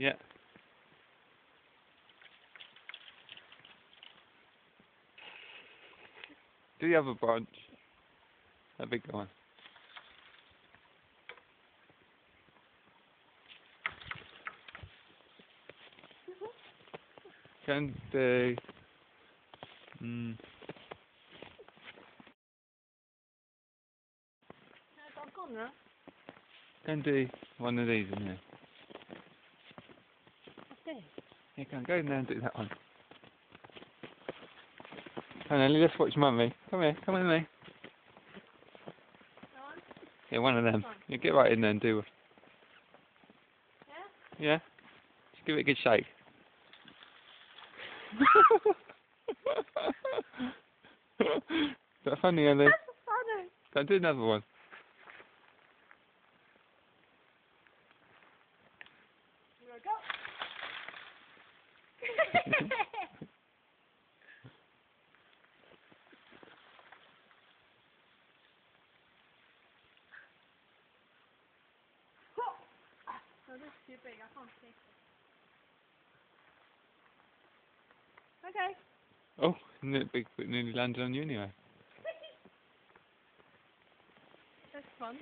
Yeah. Do the other branch. That big one. Can do. Can do one of these in there. Okay. Yeah, go in there and do that one. Come on, let's watch Mummy. Come here, come with me. Yeah, one of them. Yeah, get right in there and do it. Yeah? Yeah? Just give it a good shake. Is that funny, Ellie? That's funny. Go do another one. Here I go. So this is too big, I can't take it. Okay. Oh, Bigfoot nearly landed on you anyway. That's fun.